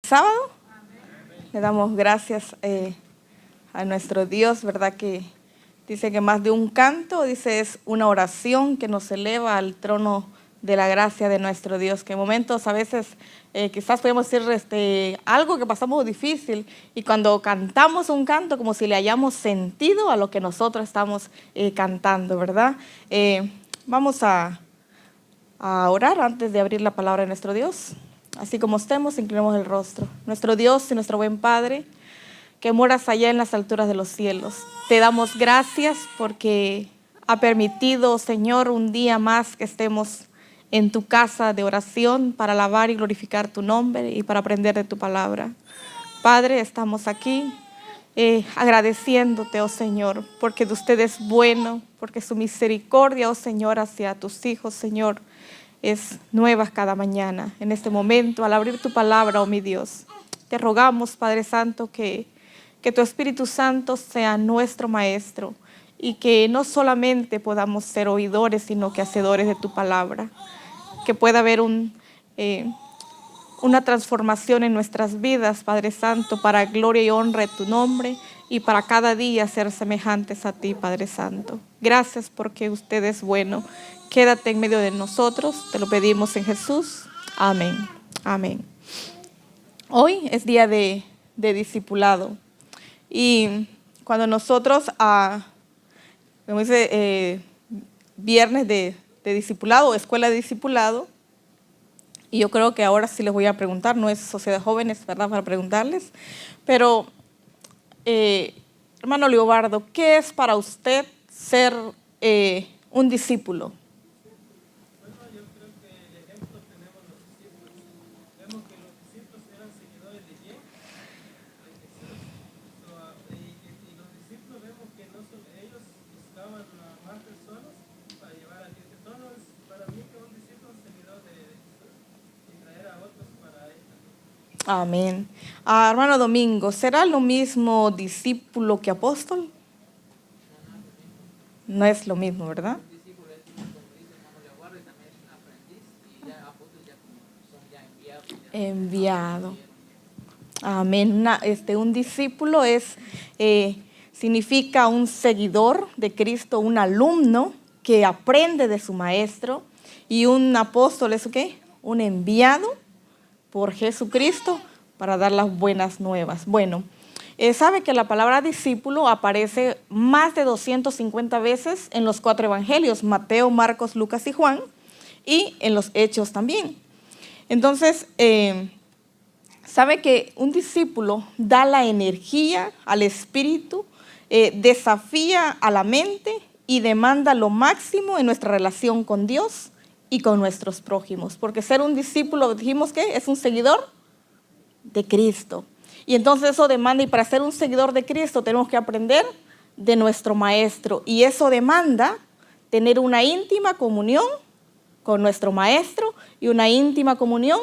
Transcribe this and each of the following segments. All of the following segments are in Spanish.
sábado. Le damos gracias a nuestro Dios, ¿verdad? Que dice que más de un canto, dice, es una oración que nos eleva al trono de la gracia de nuestro Dios, que en momentos a veces quizás podemos decir algo que pasamos difícil, y cuando cantamos un canto como si le hayamos sentido a lo que nosotros estamos cantando, ¿verdad? Vamos a orar antes de abrir la palabra de nuestro Dios. Así como estemos, inclinemos el rostro. Nuestro Dios y nuestro buen Padre, que moras allá en las alturas de los cielos, te damos gracias porque ha permitido, Señor, un día más que estemos en tu casa de oración para alabar y glorificar tu nombre y para aprender de tu palabra. Padre, estamos aquí agradeciéndote, oh Señor, porque de usted es bueno, porque su misericordia, oh Señor, hacia tus hijos, Señor, es nueva cada mañana. En este momento, al abrir tu palabra, oh mi Dios, te rogamos, Padre Santo, que tu Espíritu Santo sea nuestro Maestro y que no solamente podamos ser oidores, sino que hacedores de tu palabra. Que pueda haber una transformación en nuestras vidas, Padre Santo, para gloria y honra de tu nombre y para cada día ser semejantes a ti, Padre Santo. Gracias porque usted es bueno. Quédate en medio de nosotros, te lo pedimos en Jesús. Amén. Amén. Hoy es día de discipulado. Y cuando nosotros, como dice, viernes de discipulado, escuela de discipulado, y yo creo que ahora sí les voy a preguntar, no es Sociedad de Jóvenes, ¿verdad?, para preguntarles, pero, hermano Leobardo, ¿qué es para usted ser un discípulo? Amén. Hermano Domingo, ¿será lo mismo discípulo que apóstol? No es lo mismo, ¿verdad? Enviado. Amén. Un discípulo significa un seguidor de Cristo, un alumno que aprende de su maestro, y un apóstol es ¿qué? Un enviado por Jesucristo para dar las buenas nuevas. Bueno, sabe que la palabra discípulo aparece más de 250 veces en los 4 evangelios, Mateo, Marcos, Lucas y Juan, y en los Hechos también. Entonces, sabe que un discípulo da la energía al espíritu, desafía a la mente y demanda lo máximo en nuestra relación con Dios y con nuestros prójimos, porque ser un discípulo, dijimos que es un seguidor de Cristo, y entonces eso demanda, y para ser un seguidor de Cristo tenemos que aprender de nuestro maestro, y eso demanda tener una íntima comunión con nuestro maestro y una íntima comunión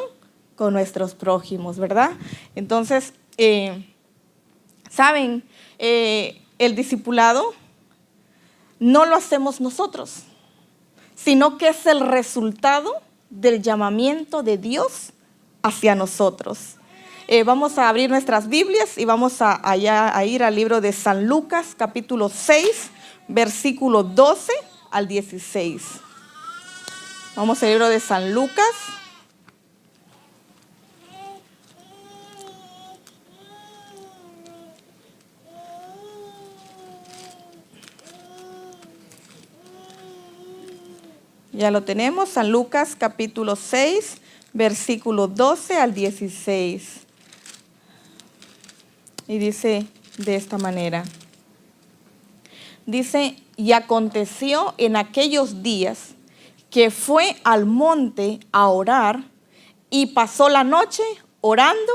con nuestros prójimos, ¿verdad? Entonces, ¿saben? El discipulado no lo hacemos nosotros, sino que es el resultado del llamamiento de Dios hacia nosotros. Vamos a abrir nuestras Biblias y vamos a ir al libro de San Lucas, capítulo 6, versículo 12 al 16. Vamos al libro de San Lucas. Ya lo tenemos, San Lucas capítulo 6, versículo 12 al 16. Y dice de esta manera. Dice, y aconteció en aquellos días que fue al monte a orar y pasó la noche orando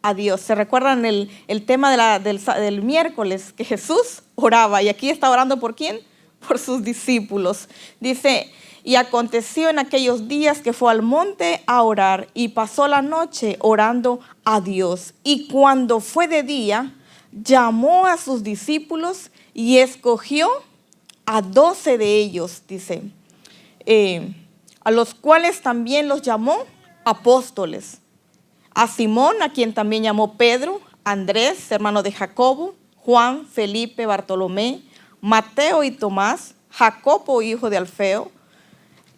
a Dios. ¿Se recuerdan el tema del miércoles? Que Jesús oraba, y aquí está orando ¿por quién? Por sus discípulos. Dice, y aconteció en aquellos días que fue al monte a orar y pasó la noche orando a Dios. Y cuando fue de día, llamó a sus discípulos y escogió a 12 de ellos, dice, a los cuales también los llamó apóstoles, a Simón, a quien también llamó Pedro, Andrés, hermano de Jacobo, Juan, Felipe, Bartolomé, Mateo y Tomás, Jacobo, hijo de Alfeo,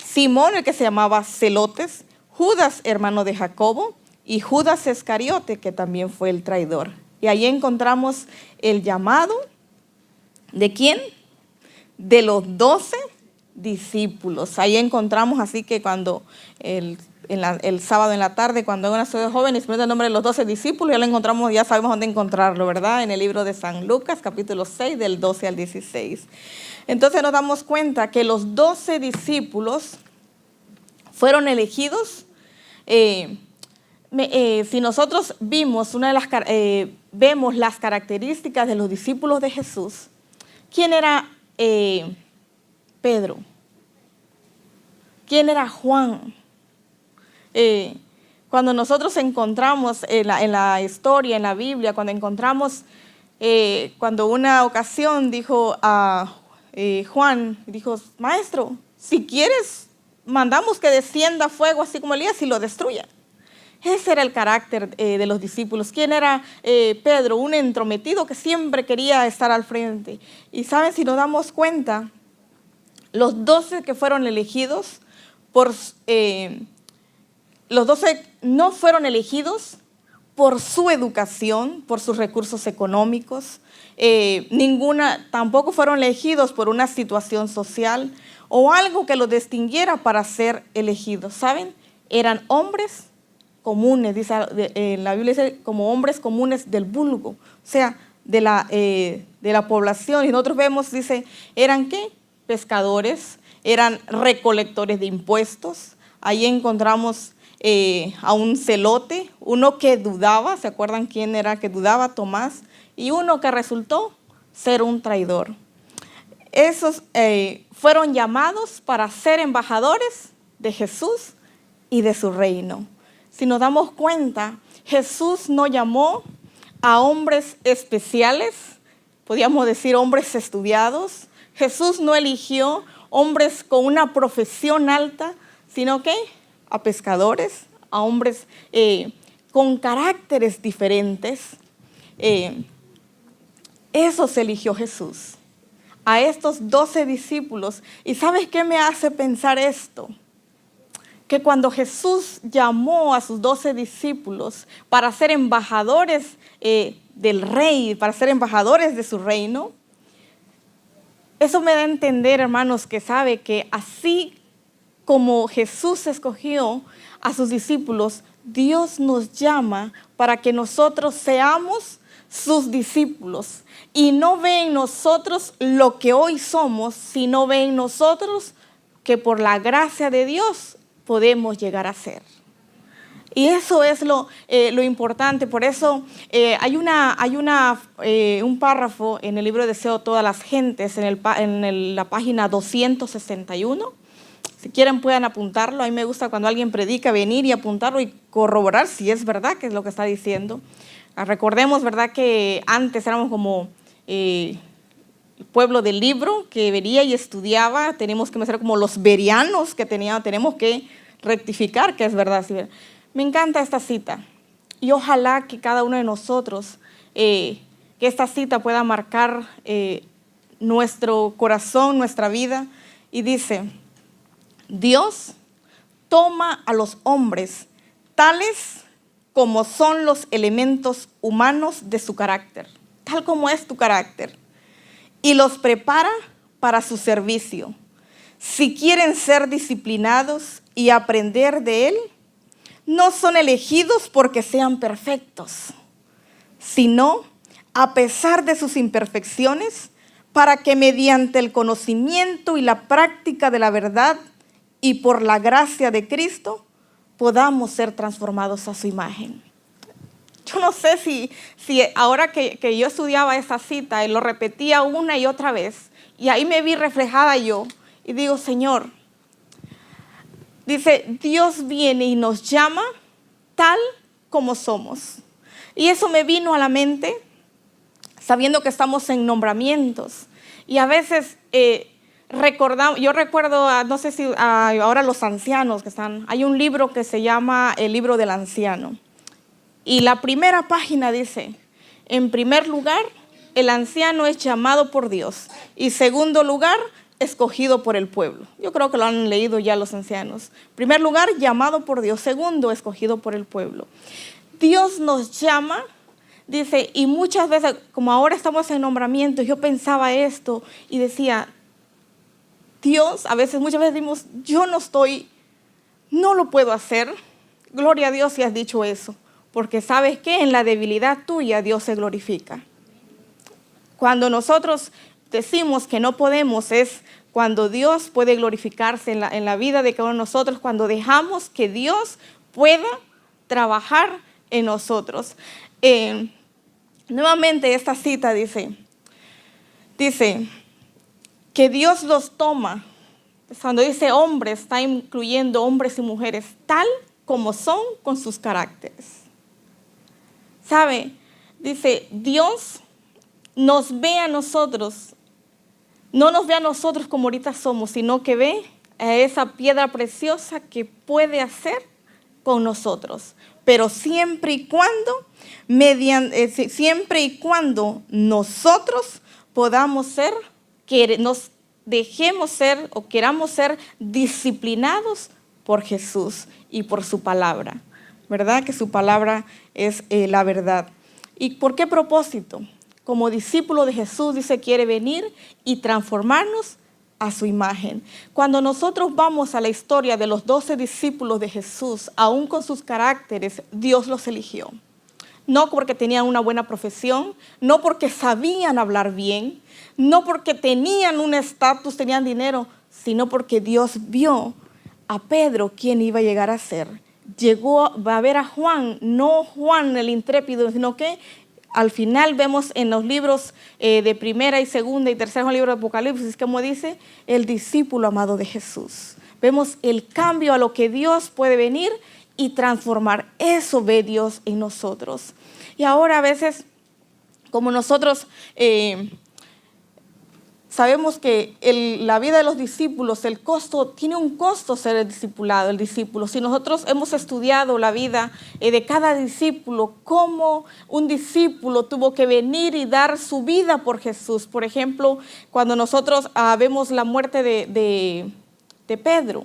Simón, el que se llamaba Celotes, Judas, hermano de Jacobo, y Judas Iscariote, que también fue el traidor. Y ahí encontramos el llamado, ¿de quién? De los 12 discípulos. Ahí encontramos, así que cuando el sábado en la tarde, cuando hay una ciudad de jóvenes, el nombre de los 12 discípulos, ya lo encontramos, ya sabemos dónde encontrarlo, ¿verdad? En el libro de San Lucas, capítulo 6, del 12 al 16. Entonces nos damos cuenta que los 12 discípulos fueron elegidos. Si nosotros vemos las características de los discípulos de Jesús, ¿quién era Pedro? ¿Quién era Juan? Cuando nosotros encontramos en la historia, en la Biblia, cuando una ocasión dijo a Juan, dijo, maestro, si quieres, mandamos que descienda fuego así como Elías y lo destruya. Ese era el carácter de los discípulos. ¿Quién era Pedro? Un entrometido que siempre quería estar al frente. Y saben, si nos damos cuenta, los 12 que fueron elegidos, los 12 no fueron elegidos por su educación, por sus recursos económicos, tampoco fueron elegidos por una situación social o algo que los distinguiera para ser elegidos. ¿Saben? Eran hombres comunes, dice, en la Biblia dice como hombres comunes del vulgo, o sea, de la población. Y nosotros vemos, dice, ¿eran qué? Pescadores, eran recolectores de impuestos. Ahí encontramos a un celote, uno que dudaba, ¿se acuerdan quién era que dudaba? Tomás, y uno que resultó ser un traidor. Esos fueron llamados para ser embajadores de Jesús y de su reino. Si nos damos cuenta, Jesús no llamó a hombres especiales, podríamos decir hombres estudiados. Jesús no eligió hombres con una profesión alta, sino que a pescadores, a hombres con caracteres diferentes. Esos eligió Jesús, a estos 12 discípulos. ¿Y sabes qué me hace pensar esto? Que cuando Jesús llamó a sus 12 discípulos para ser embajadores del rey, para ser embajadores de su reino, eso me da a entender, hermanos, que sabe que así como Jesús escogió a sus discípulos, Dios nos llama para que nosotros seamos sus discípulos y no ve en nosotros lo que hoy somos, sino ve en nosotros que por la gracia de Dios podemos llegar a ser. Y eso es lo importante. Por eso hay un párrafo en el libro de Deseo Todas las Gentes, en la página 261. Si quieren puedan apuntarlo. A mí me gusta cuando alguien predica venir y apuntarlo y corroborar si es verdad que es lo que está diciendo. Recordemos, ¿verdad?, que antes éramos como el pueblo del libro que vería y estudiaba. Tenemos que ser como los bereanos que tenemos que rectificar que es verdad. Me encanta esta cita y ojalá que cada uno de nosotros, que esta cita pueda marcar nuestro corazón, nuestra vida. Y dice, Dios toma a los hombres tales como son los elementos humanos de su carácter, tal como es tu carácter, y los prepara para su servicio. Si quieren ser disciplinados y aprender de Él, no son elegidos porque sean perfectos, sino a pesar de sus imperfecciones, para que mediante el conocimiento y la práctica de la verdad y por la gracia de Cristo, podamos ser transformados a su imagen. Yo no sé si ahora que yo estudiaba esa cita y lo repetía una y otra vez, y ahí me vi reflejada yo, y digo, Señor, dice, Dios viene y nos llama tal como somos. Y eso me vino a la mente, sabiendo que estamos en nombramientos. Y a veces yo recuerdo, no sé si ahora los ancianos que están, hay un libro que se llama El Libro del Anciano. Y la primera página dice, en primer lugar, el anciano es llamado por Dios. Y segundo lugar, escogido por el pueblo. Yo creo que lo han leído ya los ancianos. En primer lugar, llamado por Dios. Segundo, escogido por el pueblo. Dios nos llama, dice, y muchas veces, como ahora estamos en nombramiento, yo pensaba esto y decía, Dios, muchas veces decimos, yo no lo puedo hacer. Gloria a Dios si has dicho eso. Porque ¿sabes qué? En la debilidad tuya Dios se glorifica. Cuando nosotros decimos que no podemos, es cuando Dios puede glorificarse en la vida de cada uno de nosotros, cuando dejamos que Dios pueda trabajar en nosotros. Nuevamente esta cita dice que Dios los toma. Cuando dice hombres, está incluyendo hombres y mujeres, tal como son con sus caracteres. ¿Sabe? Dice, Dios nos ve a nosotros, no nos ve a nosotros como ahorita somos, sino que ve a esa piedra preciosa que puede hacer con nosotros. Pero siempre y cuando nosotros podamos ser, que nos dejemos ser o queramos ser disciplinados por Jesús y por su palabra. ¿Verdad? Que su palabra es la verdad. ¿Y por qué propósito? Como discípulo de Jesús, dice, quiere venir y transformarnos a su imagen. Cuando nosotros vamos a la historia de los 12 discípulos de Jesús, aún con sus caracteres, Dios los eligió. No porque tenían una buena profesión, no porque sabían hablar bien, no porque tenían un estatus, tenían dinero, sino porque Dios vio a Pedro quién iba a llegar a ser. Llegó a ver a Juan, no Juan el intrépido, sino que al final vemos en los libros de primera y segunda y tercera libro de Apocalipsis, como dice, el discípulo amado de Jesús. Vemos el cambio a lo que Dios puede venir y transformar. Eso ve Dios en nosotros. Y ahora a veces, como nosotros sabemos que la vida de los discípulos, tiene un costo ser el discípulo. Si nosotros hemos estudiado la vida de cada discípulo, cómo un discípulo tuvo que venir y dar su vida por Jesús. Por ejemplo, cuando nosotros vemos la muerte de Pedro,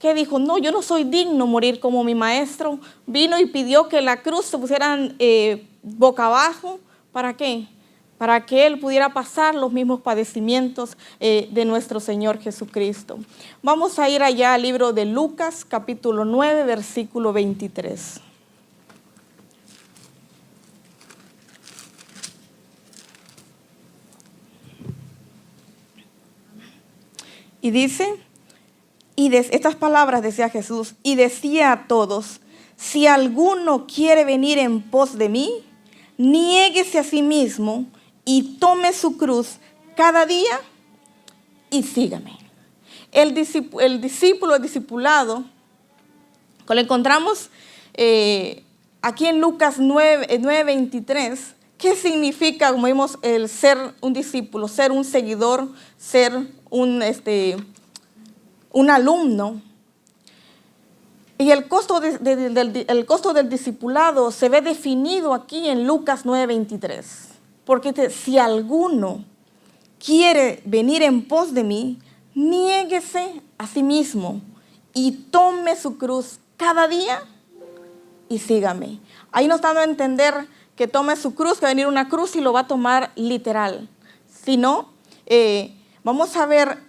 que dijo, no, yo no soy digno morir como mi maestro. Vino y pidió que la cruz se pusieran boca abajo. ¿Para qué? Para que Él pudiera pasar los mismos padecimientos de nuestro Señor Jesucristo. Vamos a ir allá al libro de Lucas, capítulo 9, versículo 23. Y dice, estas palabras decía Jesús, y decía a todos, si alguno quiere venir en pos de mí, niéguese a sí mismo y tome su cruz cada día y sígame. El discipulado, lo encontramos aquí en Lucas 9:23. ¿Qué significa, como vimos, el ser un discípulo, ser un seguidor, ser un alumno? Y el costo del discipulado se ve definido aquí en Lucas 9:23. Porque si alguno quiere venir en pos de mí, niéguese a sí mismo y tome su cruz cada día y sígame. Ahí nos está dando a entender que tome su cruz, que va a venir una cruz y lo va a tomar literal. Si no, vamos a ver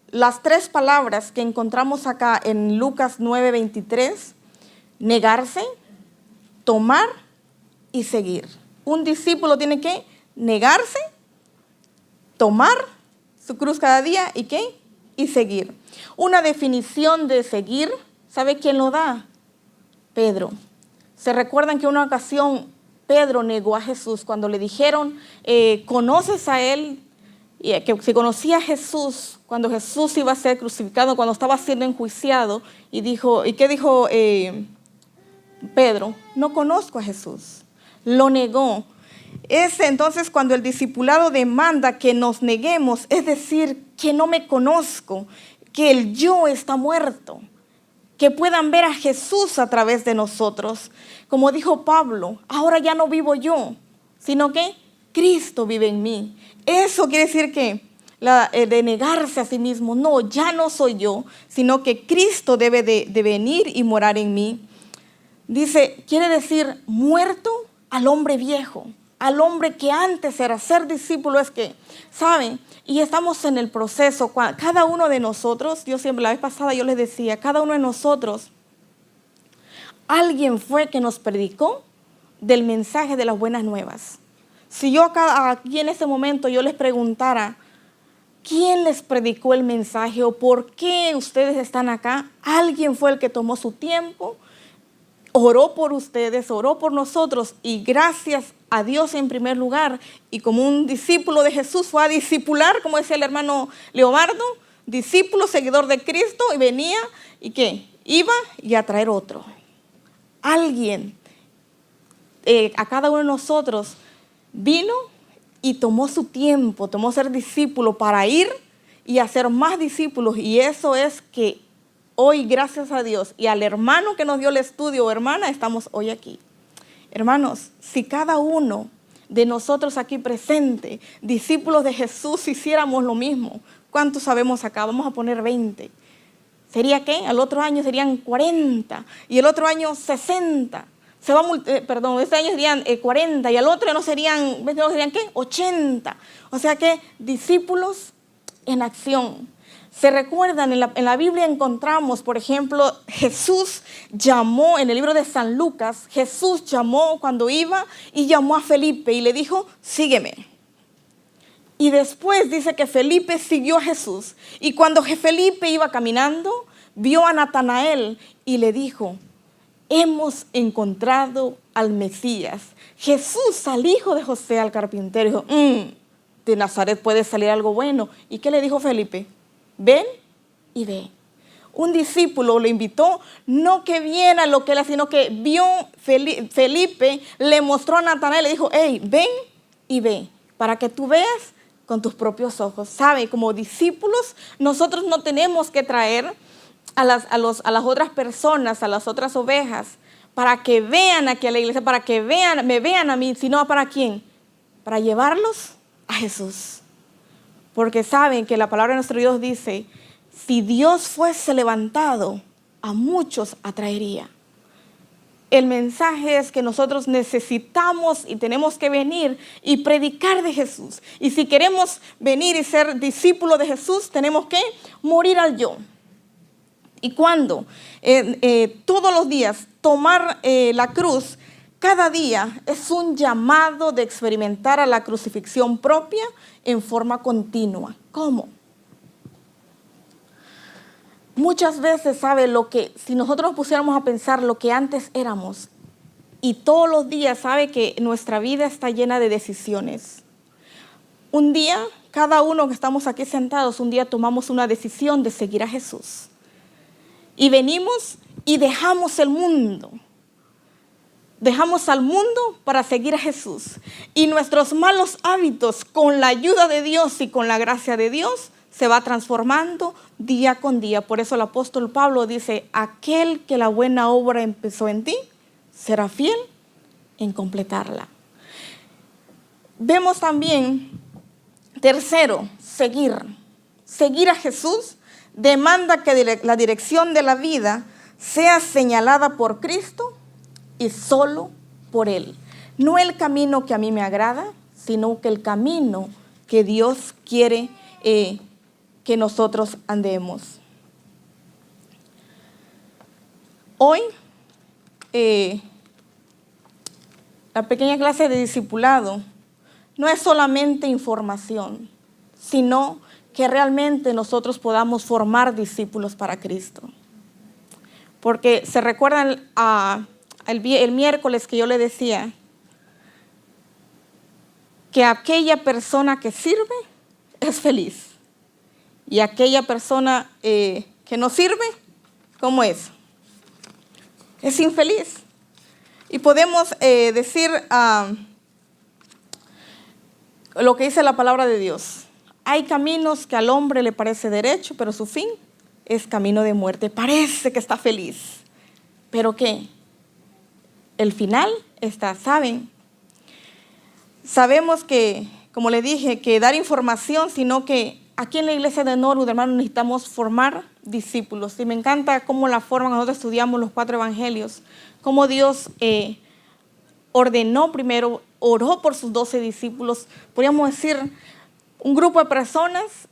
las tres palabras que encontramos acá en Lucas 9:23. Negarse, tomar y seguir. Un discípulo tiene que negarse, tomar su cruz cada día y ¿qué? Y seguir. Una definición de seguir, ¿sabe quién lo da? Pedro. ¿Se recuerdan que en una ocasión Pedro negó a Jesús cuando le dijeron, ¿conoces a él? Y que se conocía a Jesús cuando Jesús iba a ser crucificado, cuando estaba siendo enjuiciado, ¿y qué dijo Pedro? No conozco a Jesús. Lo negó. Es entonces cuando el discipulado demanda que nos neguemos, es decir, que no me conozco, que el yo está muerto. que puedan ver a Jesús a través de nosotros. Como dijo Pablo, ahora ya no vivo yo, sino que Cristo vive en mí. Eso quiere decir que de negarse a sí mismo, no, ya no soy yo, sino que Cristo debe de venir y morar en mí. Dice, quiere decir muerto al hombre viejo, al hombre que antes era. Ser discípulo es que, ¿saben? Y estamos en el proceso, cada uno de nosotros, yo siempre, la vez pasada yo les decía, cada uno de nosotros, alguien fue que nos predicó del mensaje de las buenas nuevas. Si yo aquí en este momento yo les preguntara, ¿quién les predicó el mensaje o por qué ustedes están acá? Alguien fue el que tomó su tiempo, oró por ustedes, oró por nosotros y gracias a Dios en primer lugar y como un discípulo de Jesús fue a discipular, como decía el hermano Leobardo, discípulo, seguidor de Cristo y venía y ¿qué? Iba y a traer otro. Alguien a cada uno de nosotros vino y tomó su tiempo, tomó ser discípulo para ir y hacer más discípulos. Y eso es que hoy, gracias a Dios y al hermano que nos dio el estudio o hermana, estamos hoy aquí. Hermanos, si cada uno de nosotros aquí presente, discípulos de Jesús, hiciéramos lo mismo, ¿cuántos sabemos acá? Vamos a poner 20. ¿Sería qué? Al otro año serían 40 y el otro año 60. Este año serían 40 y al otro no serían ¿qué? 80. O sea que discípulos en acción. Se recuerdan, en la Biblia encontramos, por ejemplo, Jesús llamó, en el libro de San Lucas, Jesús llamó cuando iba y llamó a Felipe y le dijo, sígueme. Y después dice que Felipe siguió a Jesús. Y cuando Felipe iba caminando, vio a Natanael y le dijo, hemos encontrado al Mesías. Jesús, al hijo de José, al carpintero, dijo, de Nazaret puede salir algo bueno. ¿Y qué le dijo Felipe? Ven y ve. Un discípulo lo invitó, no que viera lo que él hacía, sino que vio Felipe, le mostró a Natanael, le dijo, hey, ven y ve, para que tú veas con tus propios ojos. ¿Sabe? Como discípulos, nosotros no tenemos que traer a las otras personas, a las otras ovejas, para que vean aquí a la iglesia, para que me vean a mí, sino ¿para quién? Para llevarlos a Jesús. Porque saben que la palabra de nuestro Dios dice, si Dios fuese levantado, a muchos atraería. El mensaje es que nosotros necesitamos y tenemos que venir y predicar de Jesús. Y si queremos venir y ser discípulos de Jesús, tenemos que morir al yo. ¿Y cuándo? Todos los días, tomar la cruz. Cada día es un llamado de experimentar a la crucifixión propia en forma continua. ¿Cómo? Muchas veces, ¿sabe? Si nosotros nos pusiéramos a pensar lo que antes éramos y todos los días, ¿sabe? Que nuestra vida está llena de decisiones. Un día, cada uno que estamos aquí sentados, un día tomamos una decisión de seguir a Jesús. Y venimos y dejamos el mundo. Dejamos al mundo para seguir a Jesús. Y nuestros malos hábitos, con la ayuda de Dios y con la gracia de Dios, se va transformando día con día. Por eso el apóstol Pablo dice, aquel que la buena obra empezó en ti, será fiel en completarla. Vemos también, tercero, seguir. Seguir a Jesús demanda que la dirección de la vida sea señalada por Cristo y solo por Él. No el camino que a mí me agrada, sino que el camino que Dios quiere que nosotros andemos. Hoy, la pequeña clase de discipulado no es solamente información, sino que realmente nosotros podamos formar discípulos para Cristo. Porque se recuerdan el miércoles que yo le decía que aquella persona que sirve es feliz y aquella persona que no sirve, ¿cómo es? Es infeliz. Y podemos decir lo que dice la palabra de Dios. Hay caminos que al hombre le parece derecho, pero su fin es camino de muerte. Parece que está feliz, pero ¿qué? El final está, ¿saben? Sabemos que, como le dije, que dar información, sino que aquí en la iglesia de Norwood, hermanos, necesitamos formar discípulos. Y me encanta cómo la forma nosotros estudiamos los 4 evangelios, cómo Dios ordenó primero, oró por sus 12 discípulos, podríamos decir, un grupo de personas,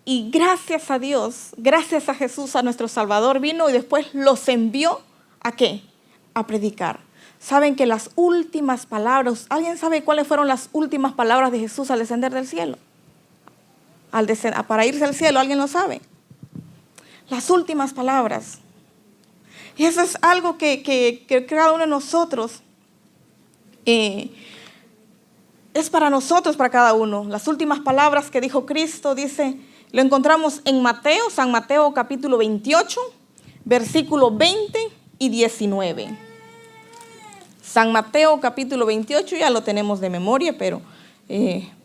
y gracias a Dios, gracias a Jesús, a nuestro Salvador, vino y después los envió ¿a qué? A predicar. Saben que las últimas palabras, ¿alguien sabe cuáles fueron las últimas palabras de Jesús al descender del cielo? Para irse al cielo, ¿alguien lo sabe? Las últimas palabras. Y eso es algo que cada uno de nosotros, es para nosotros, para cada uno. Las últimas palabras que dijo Cristo, dice, lo encontramos en Mateo, San Mateo capítulo 28, versículo 20 y 19. San Mateo capítulo 28, ya lo tenemos de memoria, pero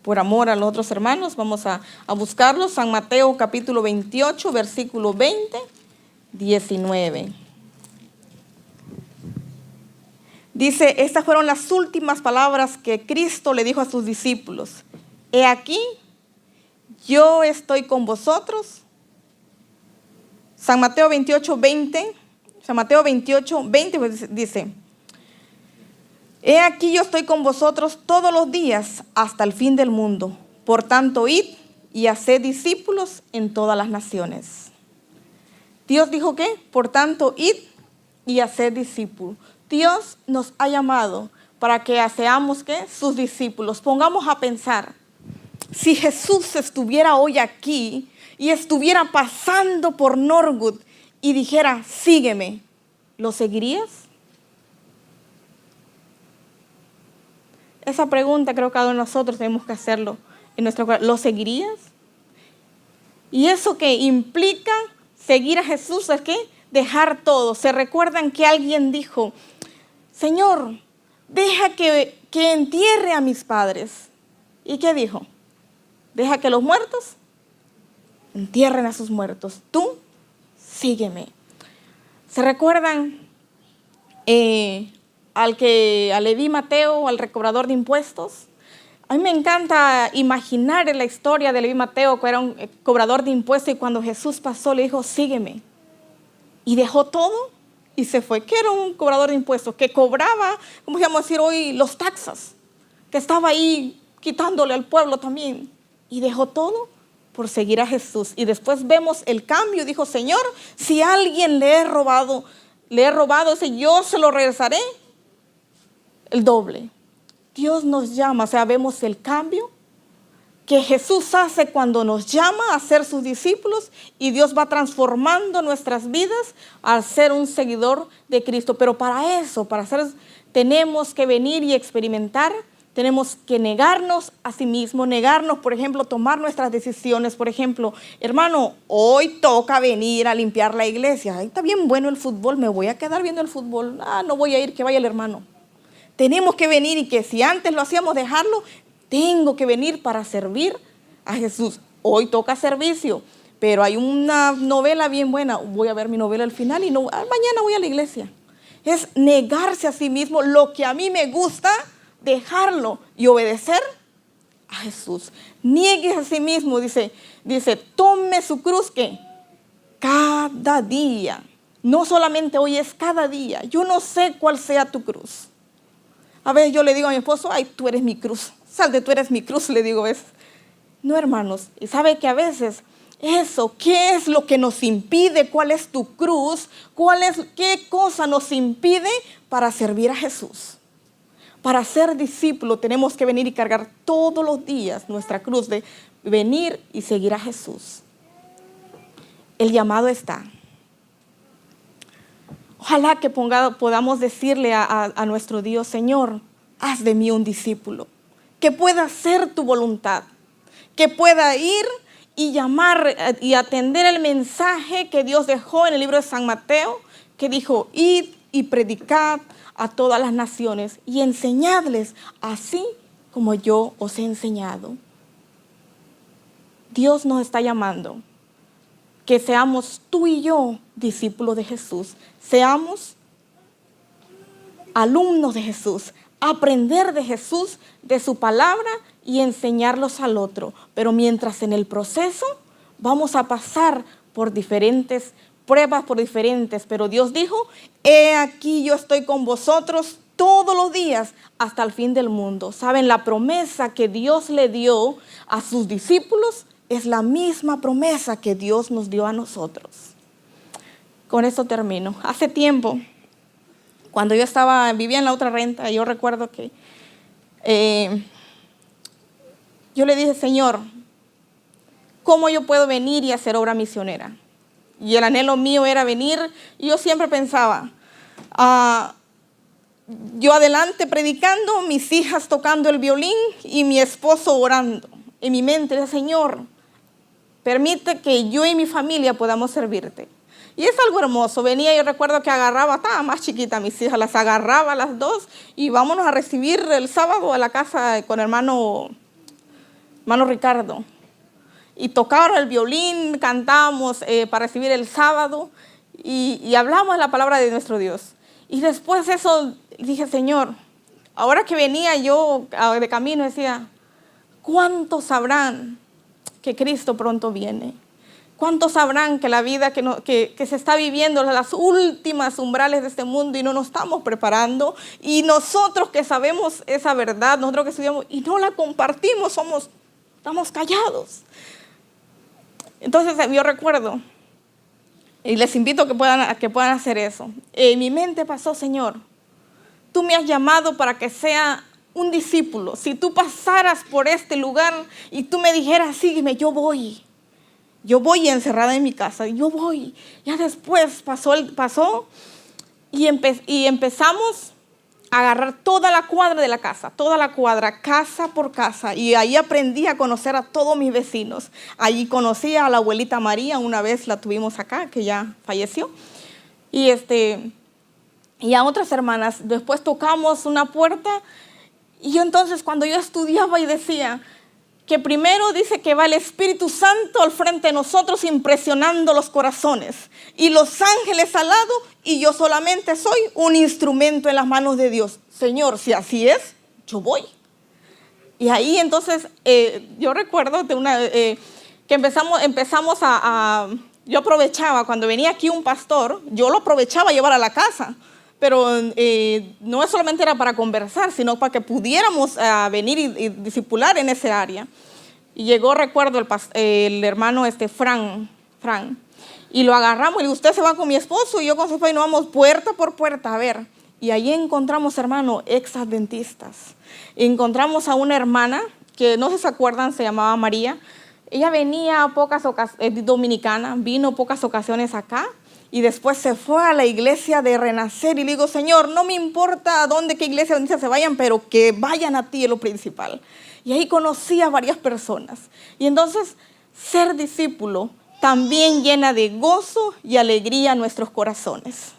por amor a los otros hermanos vamos a buscarlo. San Mateo capítulo 28, versículo 20, 19. Dice, estas fueron las últimas palabras que Cristo le dijo a sus discípulos. He aquí, yo estoy con vosotros. San Mateo 28, 20. San Mateo 28, 20 dice, he aquí yo estoy con vosotros todos los días hasta el fin del mundo. Por tanto, id y haced discípulos en todas las naciones. Dios dijo ¿qué? Por tanto, id y haced discípulos. Dios nos ha llamado para que seamos ¿qué? Sus discípulos. Pongamos a pensar, si Jesús estuviera hoy aquí y estuviera pasando por Norwood y dijera, sígueme, ¿lo seguirías? Esa pregunta creo que cada uno de nosotros tenemos que hacerlo en nuestro corazón. ¿Lo seguirías? Y eso que implica seguir a Jesús es ¿qué? Dejar todo. ¿Se recuerdan que alguien dijo, Señor, deja que entierre a mis padres? ¿Y qué dijo? Deja que los muertos entierren a sus muertos. Tú, sígueme. ¿Se recuerdan al Leví Mateo, al recobrador de impuestos? A mí me encanta imaginar en la historia de Leví Mateo, que era un cobrador de impuestos, y cuando Jesús pasó le dijo, sígueme. Y dejó todo y se fue. ¿Qué era un cobrador de impuestos? Que cobraba, ¿cómo se llama decir hoy? Los taxas. Que estaba ahí quitándole al pueblo también. Y dejó todo por seguir a Jesús. Y después vemos el cambio. Dijo, Señor, si a alguien le he robado, yo se lo regresaré el doble. Dios nos llama, o sea, vemos el cambio que Jesús hace cuando nos llama a ser sus discípulos, y Dios va transformando nuestras vidas al ser un seguidor de Cristo. Pero para eso, tenemos que venir y experimentar, tenemos que negarnos a sí mismos, negarnos, por ejemplo, tomar nuestras decisiones. Por ejemplo, hermano, hoy toca venir a limpiar la iglesia. Ahí está bien bueno el fútbol, me voy a quedar viendo el fútbol. No voy a ir, que vaya el hermano. Tenemos que venir, y que si antes lo hacíamos dejarlo, tengo que venir para servir a Jesús. Hoy toca servicio, pero hay una novela bien buena. Voy a ver mi novela al final y mañana voy a la iglesia. Es negarse a sí mismo, lo que a mí me gusta, dejarlo y obedecer a Jesús. Niegues a sí mismo, dice, tome su cruz que cada día. No solamente hoy, es cada día. Yo no sé cuál sea tu cruz. A veces yo le digo a mi esposo, ay, tú eres mi cruz. Salte, tú eres mi cruz, le digo. No, hermanos. Y sabe que a veces ¿qué es lo que nos impide? ¿Cuál es tu cruz? ¿Qué cosa nos impide para servir a Jesús? Para ser discípulo tenemos que venir y cargar todos los días nuestra cruz de venir y seguir a Jesús. El llamado está. Ojalá que podamos decirle a nuestro Dios, Señor, haz de mí un discípulo, que pueda hacer tu voluntad, que pueda ir y llamar y atender el mensaje que Dios dejó en el libro de San Mateo, que dijo, id y predicad a todas las naciones y enseñadles así como yo os he enseñado. Dios nos está llamando que seamos tú y yo discípulos de Jesús, seamos alumnos de Jesús, aprender de Jesús, de su palabra y enseñarlos al otro. Pero mientras en el proceso vamos a pasar por diferentes pruebas, pero Dios dijo, he aquí yo estoy con vosotros todos los días hasta el fin del mundo. ¿Saben? La promesa que Dios le dio a sus discípulos es la misma promesa que Dios nos dio a nosotros. Con esto termino. Hace tiempo, cuando yo vivía en la otra renta, yo recuerdo que yo le dije, Señor, ¿cómo yo puedo venir y hacer obra misionera? Y el anhelo mío era venir, y yo siempre pensaba, yo adelante predicando, mis hijas tocando el violín y mi esposo orando. En mi mente era, Señor, permite que yo y mi familia podamos servirte. Y es algo hermoso. Venía, yo recuerdo que estaba más chiquita mis hijas, las agarraba a las dos y vámonos a recibir el sábado a la casa con hermano Ricardo. Y tocaron el violín, cantamos para recibir el sábado y hablamos la palabra de nuestro Dios. Y después de eso dije, Señor, ahora que venía yo de camino, decía, ¿cuántos sabrán que Cristo pronto viene? ¿Cuántos sabrán que la vida que se está viviendo, las últimas umbrales de este mundo y no nos estamos preparando? Y nosotros que sabemos esa verdad, nosotros que estudiamos y no la compartimos, estamos callados. Entonces yo recuerdo, y les invito a que puedan hacer eso. En mi mente pasó, Señor, tú me has llamado para que sea un discípulo. Si tú pasaras por este lugar y tú me dijeras, sígueme, yo voy. Yo voy encerrada en mi casa, yo voy. Ya después pasó y empezamos a agarrar toda la cuadra de la casa, casa por casa. Y ahí aprendí a conocer a todos mis vecinos. Allí conocí a la abuelita María, una vez la tuvimos acá, que ya falleció. Y a otras hermanas. Después tocamos una puerta y yo entonces cuando yo estudiaba y decía que primero dice que va el Espíritu Santo al frente de nosotros impresionando los corazones y los ángeles al lado y yo solamente soy un instrumento en las manos de Dios. Señor, si así es, yo voy. Y ahí entonces yo recuerdo que empezamos yo aprovechaba cuando venía aquí un pastor, yo lo aprovechaba a llevar a la casa. Pero no solamente era para conversar, sino para que pudiéramos venir y discipular en ese área. Y llegó, recuerdo, el hermano Fran, y lo agarramos, y usted se va con mi esposo, y yo con su esposo, y nos vamos puerta por puerta a ver. Y ahí encontramos, hermano, ex-adventistas. Encontramos a una hermana, que no sé si se acuerdan, se llamaba María. Ella venía dominicana, vino pocas ocasiones acá, y después se fue a la iglesia de Renacer y le digo, Señor, no me importa a dónde, qué iglesia, donde se vayan, pero que vayan a ti es lo principal. Y ahí conocí a varias personas. Y entonces ser discípulo también llena de gozo y alegría nuestros corazones.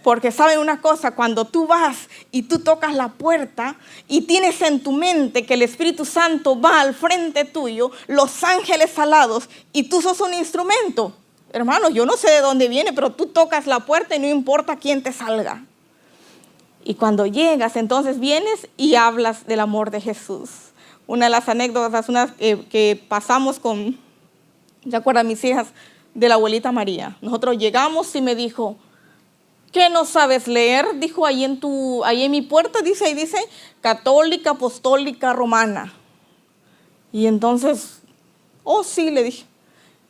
Porque saben una cosa, cuando tú vas y tú tocas la puerta y tienes en tu mente que el Espíritu Santo va al frente tuyo, los ángeles alados y tú sos un instrumento. Hermano, yo no sé de dónde viene, pero tú tocas la puerta y no importa quién te salga. Y cuando llegas, entonces vienes y hablas del amor de Jesús. Una de las anécdotas que pasamos ¿se acuerdan mis hijas? De la abuelita María. Nosotros llegamos y me dijo, ¿qué no sabes leer? Dijo, ahí en mi puerta dice católica, apostólica, romana. Y entonces, sí, le dije.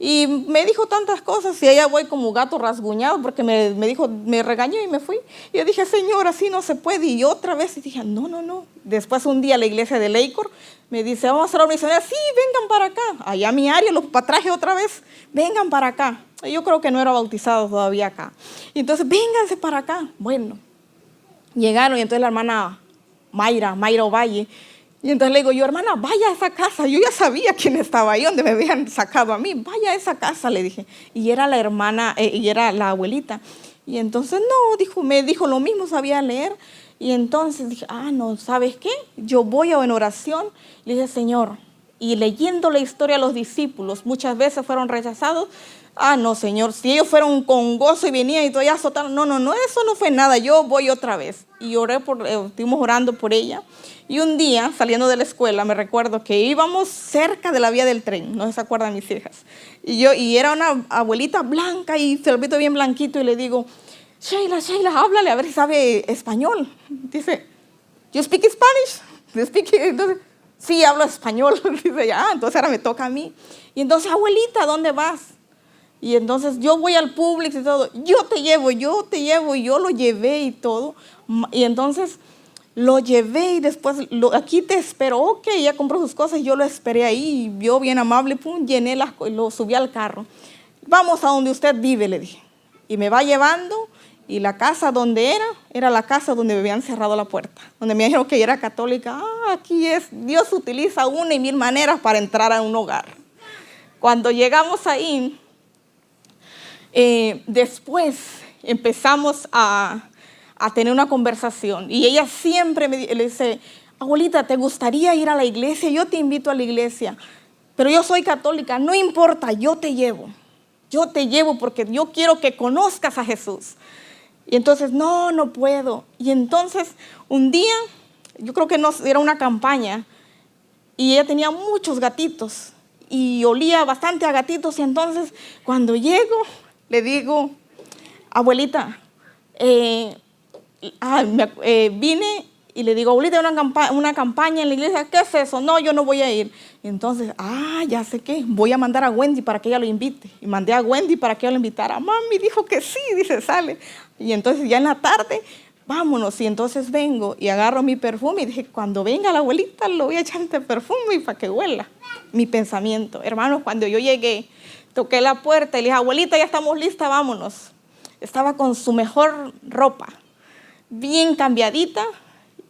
Y me dijo tantas cosas y allá voy como gato rasguñado porque me regañó y me fui. Y yo dije, Señor, así no se puede. Y otra vez y dije, no. Después un día la iglesia de Leycor me dice, vamos a hacer una misionera. Sí, vengan para acá. Allá a mi área los traje otra vez. Vengan para acá. Yo creo que no era bautizado todavía acá. Y entonces, vénganse para acá. Bueno, llegaron y entonces la hermana Mayra Ovalle. Y entonces le digo yo, hermana, vaya a esa casa. Yo ya sabía quién estaba ahí, donde me habían sacado a mí. Vaya a esa casa, le dije. Y era la hermana, y era la abuelita. Y entonces, me dijo lo mismo, sabía leer. Y entonces dije, no, ¿sabes qué? Yo voy en oración. Le dije, Señor, y leyendo la historia de los discípulos, muchas veces fueron rechazados. Ah, no, Señor, si ellos fueron con gozo y venían y todavía azotaron. No, eso no fue nada, yo voy otra vez. Y estuvimos orando por ella. Y un día, saliendo de la escuela, me recuerdo que íbamos cerca de la vía del tren, no se acuerdan mis hijas. Y era una abuelita blanca y se lo vito bien blanquito y le digo, Sheila, háblale a ver si sabe español. Dice, ¿you speak Spanish? Entonces, sí, hablo español. Dice, ya, entonces ahora me toca a mí. Y entonces, abuelita, ¿dónde vas? Y entonces yo voy al Publix y todo, yo te llevo, y yo lo llevé y todo. Y entonces lo llevé y después, aquí te espero. Ok, ella compró sus cosas, yo lo esperé ahí, y yo bien amable, pum, llené lo subí al carro. Vamos a donde usted vive, le dije. Y me va llevando, y la casa donde era la casa donde me habían cerrado la puerta. Donde me dijeron que yo era católica. Aquí es, Dios utiliza una y mil maneras para entrar a un hogar. Cuando llegamos ahí, después empezamos a tener una conversación y ella siempre le dice, abuelita, ¿te gustaría ir a la iglesia? Yo te invito a la iglesia, pero yo soy católica, no importa, yo te llevo porque yo quiero que conozcas a Jesús. Y entonces, no puedo. Y entonces, un día, yo creo que era una campaña y ella tenía muchos gatitos y olía bastante a gatitos. Y entonces, cuando llego, le digo, abuelita, vine y le digo, abuelita, una campaña en la iglesia, ¿qué es eso? No, yo no voy a ir. Entonces, ya sé qué, voy a mandar a Wendy para que ella lo invite. Y mandé a Wendy para que ella lo invitara. Mami dijo que sí, dice, sale. Y entonces ya en la tarde, vámonos. Y entonces vengo y agarro mi perfume y dije, cuando venga la abuelita, lo voy a echar este perfume y para que huela. Mi pensamiento. Hermanos, cuando yo llegué, toqué la puerta y le dije, abuelita, ya estamos listas, vámonos. Estaba con su mejor ropa, bien cambiadita.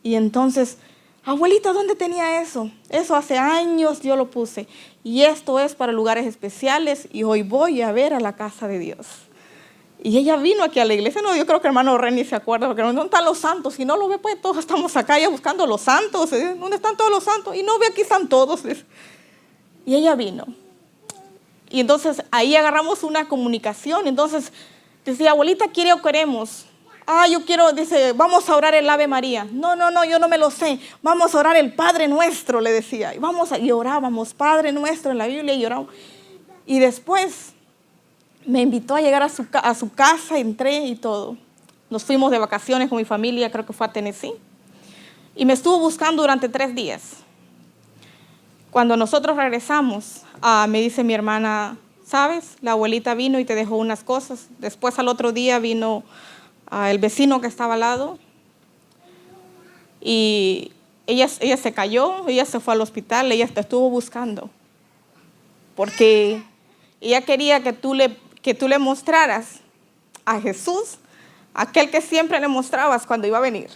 Y entonces, abuelita, ¿dónde tenía eso? Eso hace años yo lo puse. Y esto es para lugares especiales y hoy voy a ver a la casa de Dios. Y ella vino aquí a la iglesia. No, yo creo que hermano Renny se acuerda, porque ¿dónde están los santos? Si no lo ve, pues todos estamos acá ya buscando los santos. ¿Dónde están todos los santos? Y no ve, aquí están todos. Y ella vino. Y entonces ahí agarramos una comunicación. Entonces decía, abuelita, ¿quiere o queremos? Yo quiero, dice, vamos a orar el Ave María. No, yo no me lo sé. Vamos a orar el Padre Nuestro, le decía. Y orábamos, Padre Nuestro en la Biblia y oramos. Y después me invitó a llegar a su casa, entré y todo. Nos fuimos de vacaciones con mi familia, creo que fue a Tennessee. Y me estuvo buscando durante 3 días. Cuando nosotros regresamos, me dice mi hermana, ¿sabes? La abuelita vino y te dejó unas cosas. Después al otro día vino el vecino que estaba al lado. Y ella se cayó, ella se fue al hospital, ella te estuvo buscando. Porque ella quería que tú le mostraras a Jesús, aquel que siempre le mostrabas cuando iba a venir.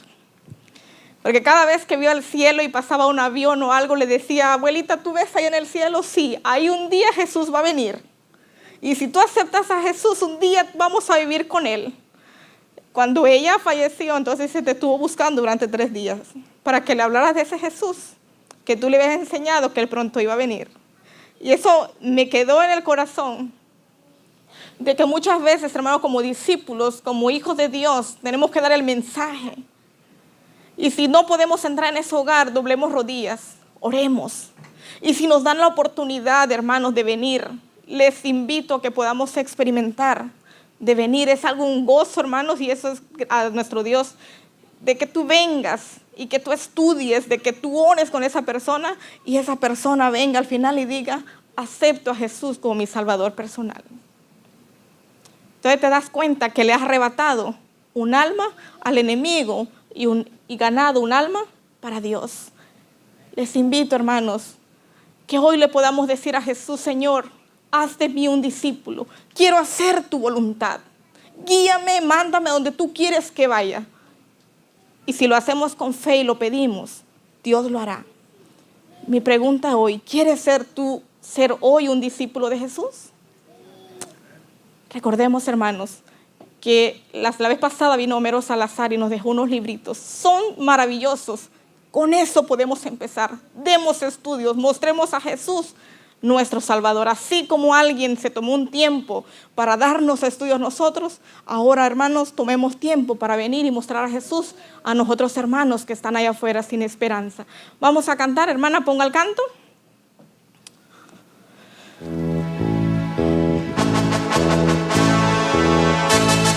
Porque cada vez que vio el cielo y pasaba un avión o algo, le decía, abuelita, ¿tú ves ahí en el cielo? Sí, ahí un día Jesús va a venir. Y si tú aceptas a Jesús, un día vamos a vivir con Él. Cuando ella falleció, entonces se te estuvo buscando durante 3 días para que le hablaras de ese Jesús, que tú le habías enseñado que Él pronto iba a venir. Y eso me quedó en el corazón, de que muchas veces, hermanos, como discípulos, como hijos de Dios, tenemos que dar el mensaje. Y si no podemos entrar en ese hogar, doblemos rodillas, oremos. Y si nos dan la oportunidad, hermanos, de venir, les invito a que podamos experimentar de venir. Es algo, un gozo, hermanos, y eso es a nuestro Dios, de que tú vengas y que tú estudies, de que tú ores con esa persona y esa persona venga al final y diga, acepto a Jesús como mi Salvador personal. Entonces te das cuenta que le has arrebatado un alma al enemigo y ganado un alma para Dios. Les invito, hermanos, que hoy le podamos decir a Jesús, Señor, haz de mí un discípulo. Quiero hacer tu voluntad. Guíame, mándame donde tú quieres que vaya. Y si lo hacemos con fe y lo pedimos, Dios lo hará. Mi pregunta hoy, ¿quieres ser hoy un discípulo de Jesús? Recordemos, hermanos, que la vez pasada vino Homero Salazar y nos dejó unos libritos. Son maravillosos. Con eso podemos empezar. Demos estudios, mostremos a Jesús nuestro Salvador. Así como alguien se tomó un tiempo para darnos estudios nosotros, ahora, hermanos, tomemos tiempo para venir y mostrar a Jesús a nosotros, hermanos que están allá afuera sin esperanza. Vamos a cantar, hermana, ponga el canto.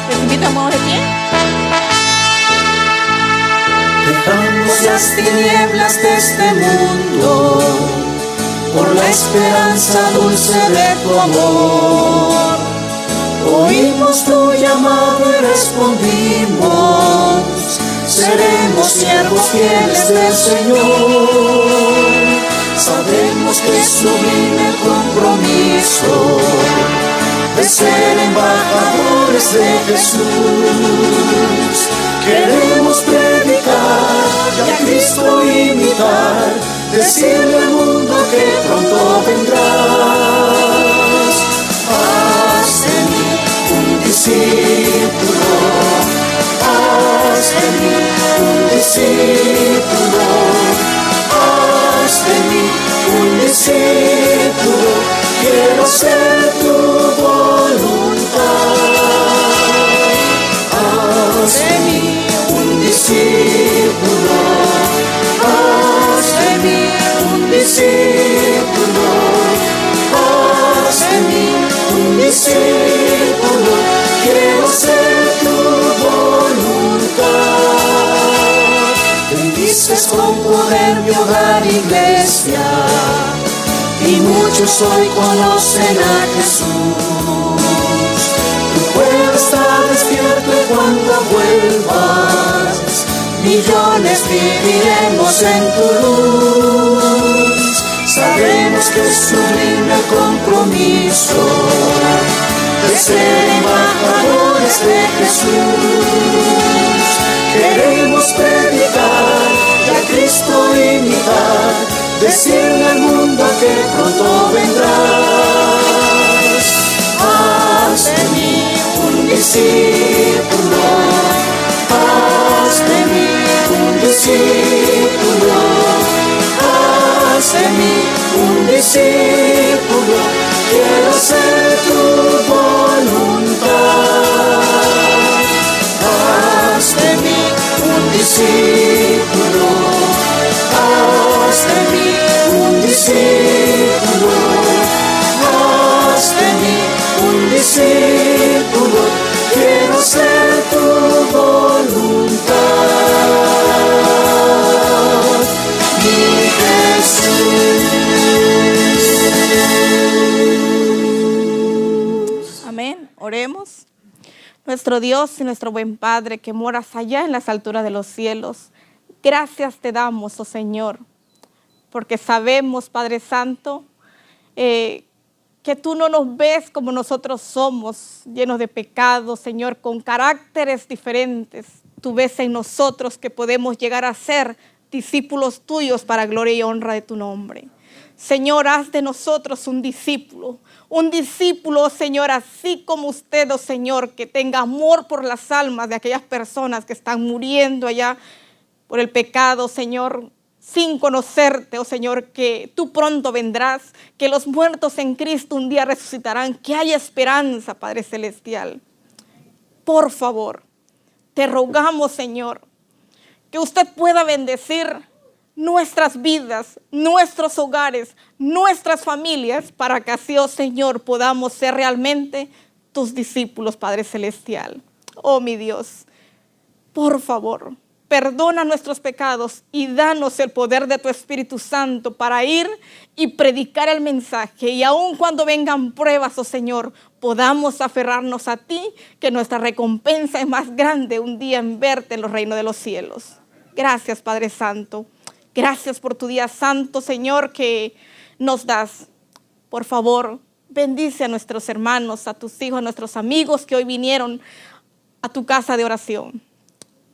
Les invitamos de pie. Dejamos las tinieblas de este mundo por la esperanza dulce de tu amor. Oímos tu llamado y respondimos, seremos siervos fieles del Señor. Sabemos que es sublime el compromiso de ser embajadores de Jesús. Queremos predicar y a Cristo imitar, decirle al mundo que pronto vendrás. Haz de mí un discípulo, haz de mí un discípulo, haz de mí un discípulo, quiero ser tu voluntad. Haz de mí un discípulo, haz de mí un discípulo, haz de mí un discípulo, quiero ser tu voluntad. Bendices con poder mi hogar, iglesia, y muchos hoy conocen a Jesús. Tu pueblo está despierto y cuando vuelvas, millones viviremos en tu luz. Sabemos que es sublime el compromiso de ser embajadores de Jesús. Queremos predicar y a Cristo imitar, decirle al mundo que pronto vendrás. Haz de mí un discípulo, haz de mí un discípulo, haz de mí un discípulo, quiero ser tu voluntad. Haz de mí un discípulo, haz de mí un discípulo, haz de mí un discípulo, quiero ser tu voluntad, mi Jesús. Amén. Oremos. Nuestro Dios y nuestro buen Padre, que moras allá en las alturas de los cielos, gracias te damos, oh Señor, porque sabemos, Padre Santo, que tú no nos ves como nosotros somos, llenos de pecados, Señor, con caracteres diferentes. Tú ves en nosotros que podemos llegar a ser discípulos tuyos para gloria y honra de tu nombre. Señor, haz de nosotros un discípulo, oh Señor, así como usted, oh Señor, que tenga amor por las almas de aquellas personas que están muriendo allá por el pecado, Señor, sin conocerte, oh Señor, que tú pronto vendrás, que los muertos en Cristo un día resucitarán, que hay esperanza, Padre Celestial. Por favor, te rogamos, Señor, que usted pueda bendecir nuestras vidas, nuestros hogares, nuestras familias, para que así, oh Señor, podamos ser realmente tus discípulos, Padre Celestial. Oh, mi Dios, por favor, perdona nuestros pecados y danos el poder de tu Espíritu Santo para ir y predicar el mensaje. Y aun cuando vengan pruebas, oh Señor, podamos aferrarnos a ti, que nuestra recompensa es más grande un día en verte en los reinos de los cielos. Gracias, Padre Santo. Gracias por tu día santo, Señor, que nos das. Por favor, bendice a nuestros hermanos, a tus hijos, a nuestros amigos que hoy vinieron a tu casa de oración.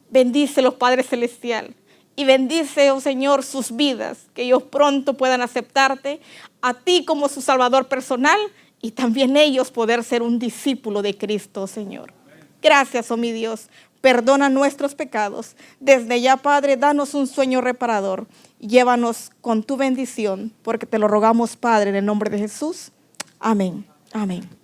Bendícelos, Padre Celestial, y bendice, oh Señor, sus vidas, que ellos pronto puedan aceptarte a ti como su Salvador personal y también ellos poder ser un discípulo de Cristo, Señor. Gracias, oh mi Dios, perdona nuestros pecados. Desde ya, Padre, danos un sueño reparador. Llévanos con tu bendición, porque te lo rogamos, Padre, en el nombre de Jesús. Amén. Amén.